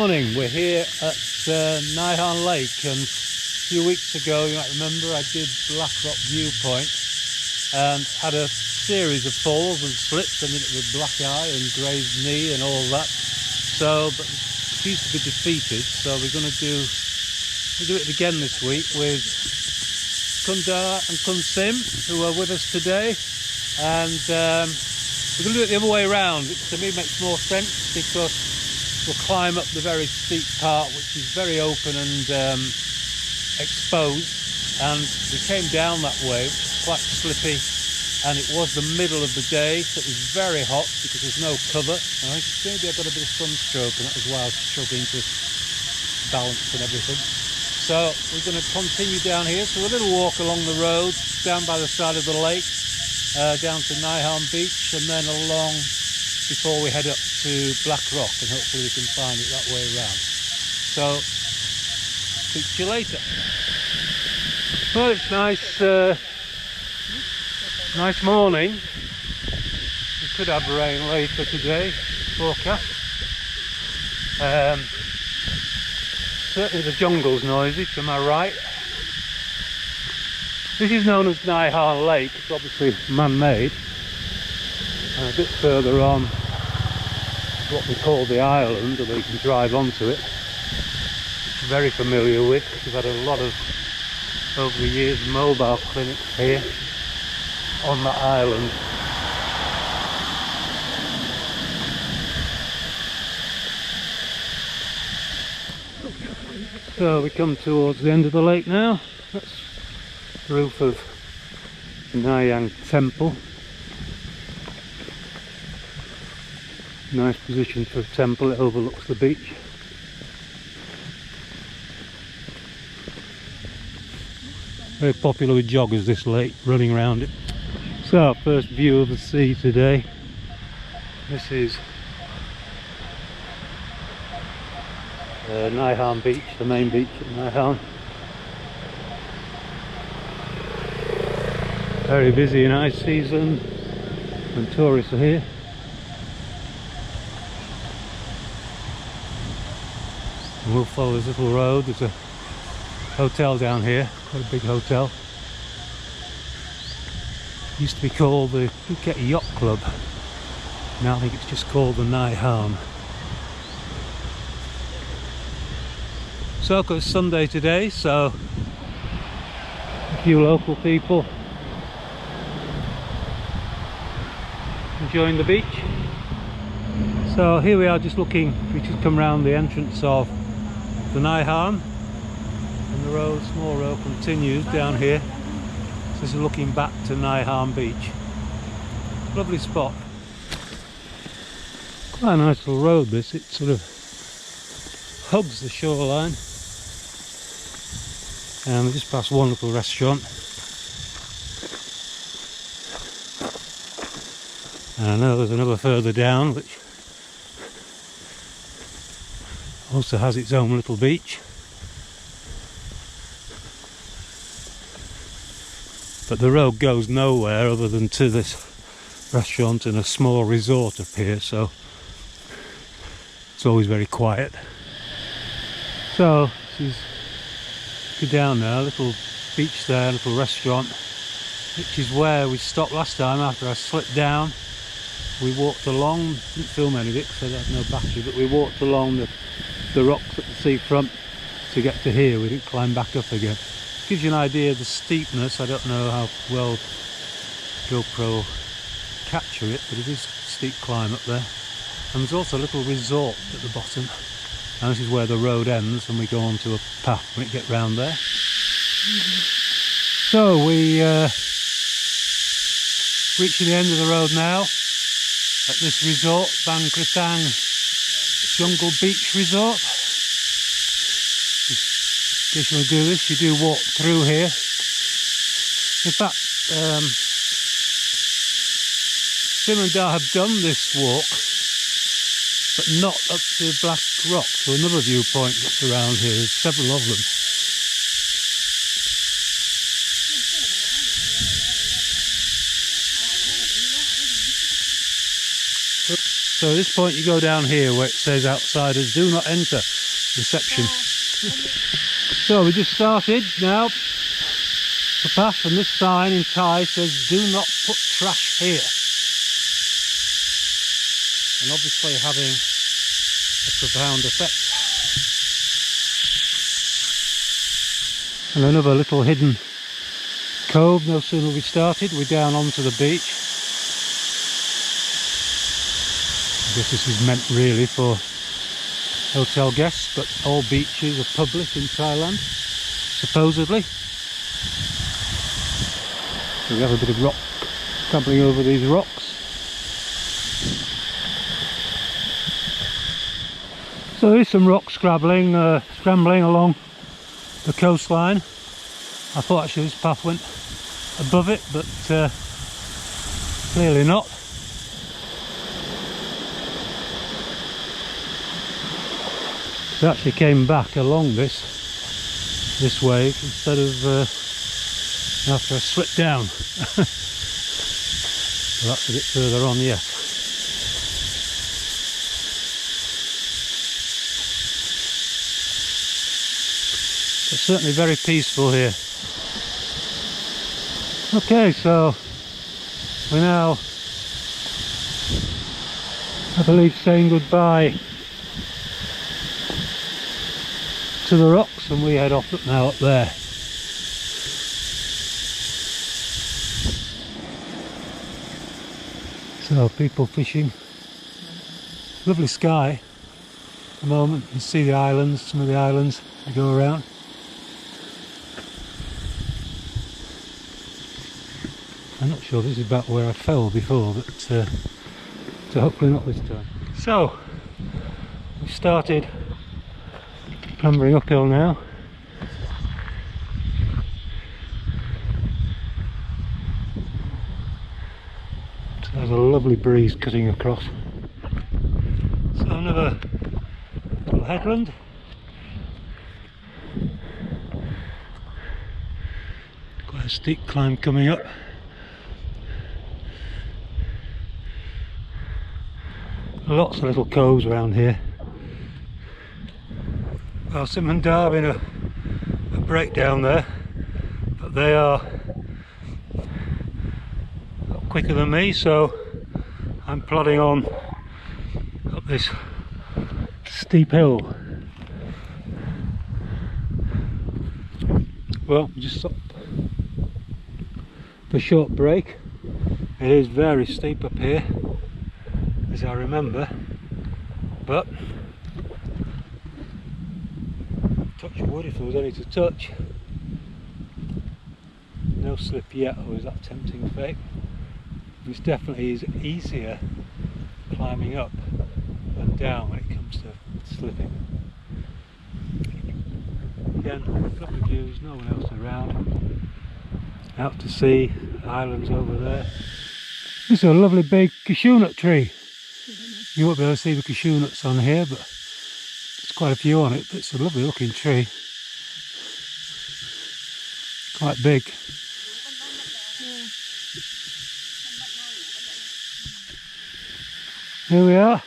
Morning, we're here at Nyhan Lake, and a few weeks ago, you might remember, I did Black Rock Viewpoint and had a series of falls and slips, ended up with black eye and grazed knee and all that. So, but refused to be defeated, so we're going to do it again this week with Kundar and Kun Sim, who are with us today, and we're going to do it the other way around, which to me makes more sense because we'll climb up the very steep part, which is very open and exposed, and we came down that way, which was quite slippy, and it was the middle of the day, so it was very hot because there's no cover. And I think maybe I got a bit of sunstroke, and that was why I was struggling to balance and everything. So we're going to continue down here, so a little walk along the road, down by the side of the lake, down to Nyhan Beach, and then along before we head up to Black Rock, and hopefully we can find it that way around. So, speak to you later. Well, it's nice morning. We could have rain later today, forecast. Certainly the jungle's noisy to my right. This is known as Nyhan Lake. It's obviously man-made. And a bit further on, what we call the island, although you can drive onto it, which I'm very familiar with because we've had a lot of, over the years, mobile clinics here on that island. So we come towards the end of the lake now. That's the roof of the Nyhan Temple. Nice position for a temple, it overlooks the beach. Very popular with joggers, this lake, running around it. So our first view of the sea today. This is Nyhan Beach, the main beach at Nyhan. Very busy in high season when tourists are here. And we'll follow this little road. There's a hotel down here, quite a big hotel. It used to be called the Phuket Yacht Club. Now I think it's just called the Nyhan. So it's Sunday today, so a few local people enjoying the beach. So here we are, just looking. We just come round the entrance of the Nyhan, and the road, small road, continues down here. So this is looking back to Nyhan Beach. Lovely spot. Quite a nice little road this. It sort of hugs the shoreline. And we just passed one little restaurant. And I know there's another further down which also has its own little beach, but the road goes nowhere other than to this restaurant and a small resort up here, so it's always very quiet. So this is, go down now, little beach there, little restaurant, which is where we stopped last time after I slipped down. We walked along, didn't film any of it because I had no battery, but we walked along the rocks at the seafront to get to here. We didn't climb back up again. Gives you an idea of the steepness. I don't know how well GoPro capture it, but it is a steep climb up there. And there's also a little resort at the bottom, and this is where the road ends, and we go onto a path when it gets round there. So we reaching the end of the road now at this resort, Bang Kritang Jungle Beach Resort. In case you want to do this, you do walk through here. In fact, Sim and Dar have done this walk, but not up to Black Rock, to another viewpoint that's around here. There's several of them. So at this point you go down here where it says outsiders do not enter reception. So we just started now the path, and this sign in Thai says do not put trash here. And obviously having a profound effect. And another little hidden cove. No sooner we started, we're down onto the beach. I guess this is meant really for hotel guests, but all beaches are public in Thailand, supposedly. So we have a bit of rock trampling over these rocks. So there is some rock scrambling along the coastline. I thought actually this path went above it, but clearly not. It actually came back along this wave instead of after I slipped down. So that's a bit further on yet. It's certainly very peaceful here. Okay, so we're now, I believe, saying goodbye to the rocks, and we head off now up there. So people fishing, lovely sky at the moment. You can see the islands, some of the islands that go around. I'm not sure, this is about where I fell before, but so hopefully not this time. So we started clambering uphill now. So there's a lovely breeze cutting across. So another little headland. Quite a steep climb coming up. Lots of little coves around here. Well, Simandar in a breakdown there, but they are a lot quicker than me, so I'm plodding on up this steep hill. Well, we just stopped for a short break. It is very steep up here, as I remember, but touch wood if there was any to touch. No slip yet, or is that tempting fate? This definitely is easier climbing up than down when it comes to slipping. Again, lovely views, no one else around. Out to sea, islands over there. This is a lovely big cashew nut tree. You won't be able to see the cashew nuts on here, but there's quite a few on it. But it's a lovely looking tree. Quite big. Here we are.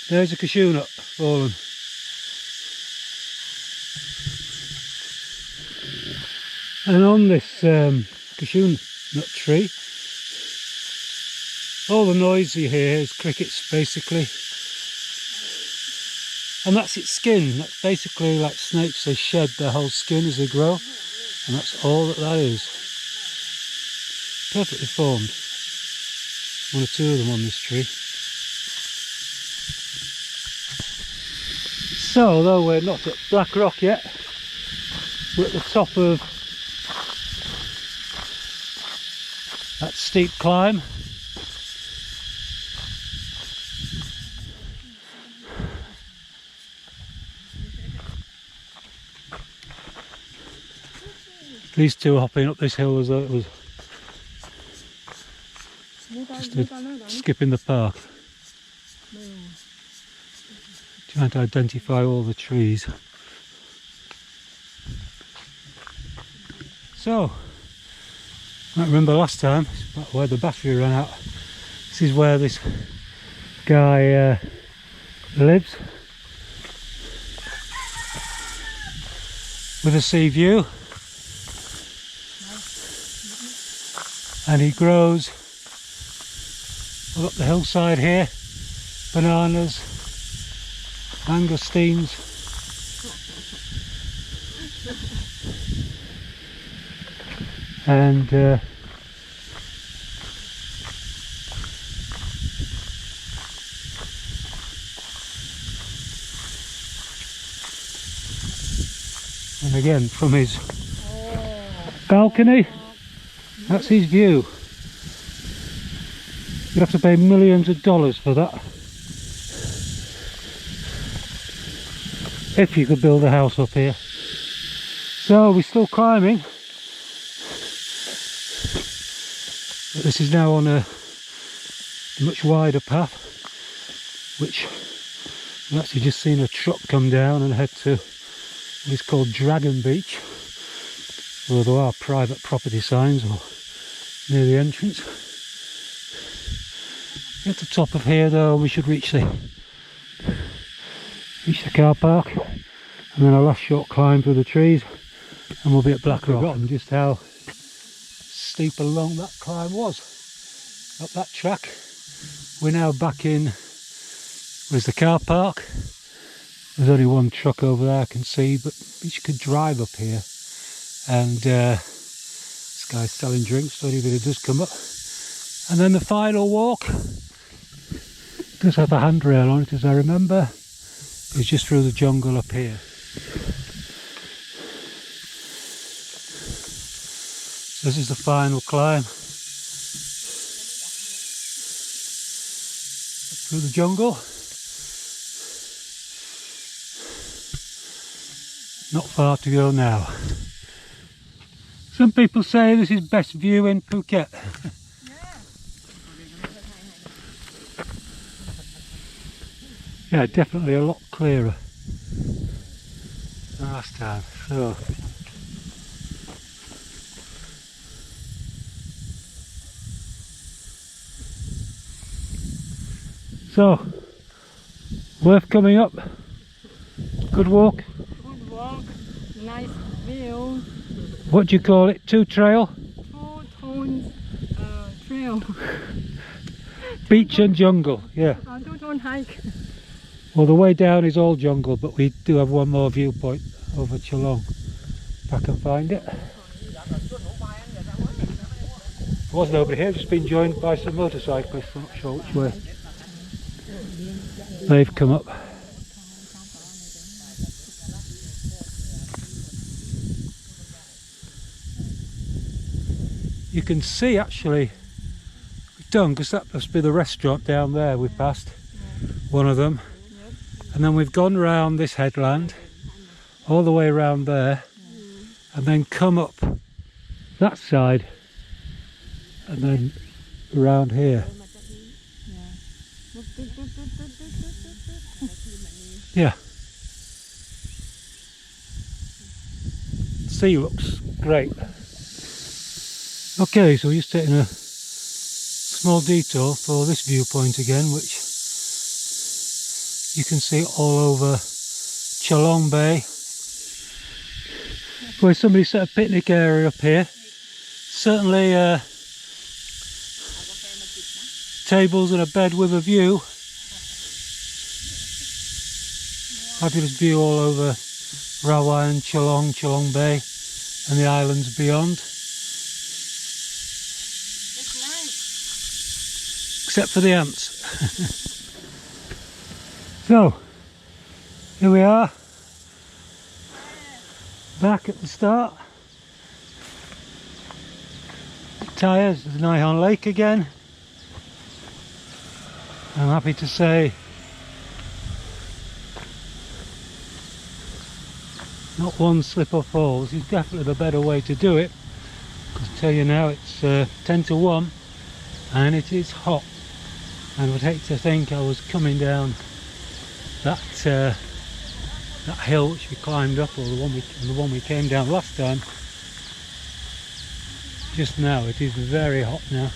There's a cashew nut fallen. And on this cashew nut tree, all the noise you hear is crickets, basically. And that's its skin. That's basically like snakes, they shed their whole skin as they grow. And that's all that is. Perfectly formed. One or two of them on this tree. So, though we're not at Black Rock yet, we're at the top of that steep climb. These two are hopping up this hill as though it was just a skip in the park. Trying to identify all the trees. So, I remember last time, where the battery ran out. This is where this guy lives with a sea view, and he grows up the hillside here bananas, mangosteens, and again from his balcony, that's his view. You'd have to pay millions of dollars for that if you could build a house up here. So we're still climbing, but this is now on a much wider path, which I've actually just seen a truck come down and head to what is called Dragon Beach, where there are private property signs or near the entrance. At the top of here though, we should reach the car park, and then a last short climb through the trees and we'll be at Black Rock. I've forgotten just how steep and long that climb was up that track. We're now back in, where's the car park? There's only one truck over there I can see, but you could drive up here. And this guy's selling drinks, so anybody does come up. And then the final walk does have a handrail on it, as I remember. It's just through the jungle up here. So this is the final climb through the jungle. Not far to go now. Some people say this is best view in Phuket. Yeah, definitely a lot clearer than last time. So worth coming up. Good walk. Good walk. Nice view. What do you call it? Two trail? Two tones trail. Beach and jungle, yeah. Two-tone hike. Well, the way down is all jungle, but we do have one more viewpoint over Chalong, if I can find it. There was nobody here, just been joined by some motorcyclists. I'm not sure which way they've come up. You can see actually, we've done, because that must be the restaurant down there we passed, one of them. And then we've gone round this headland, all the way around there, and then come up that side, and then around here. Yeah. Sea looks great. Okay, so we're just taking a small detour for this viewpoint again, which you can see all over Chalong Bay. Where somebody set a picnic area up here. Certainly tables and a bed with a view. Fabulous view all over Rawai and Chalong Bay and the islands beyond. Except for the ants. So, here we are, back at the start. Tyres, there's Nihon Lake again. I'm happy to say not one slip or fall. This is definitely the better way to do it. I'll tell you now, it's 10 to 1 and it is hot. And I would hate to think I was coming down that hill which we climbed up, or the one we came down last time. Just now it is very hot now.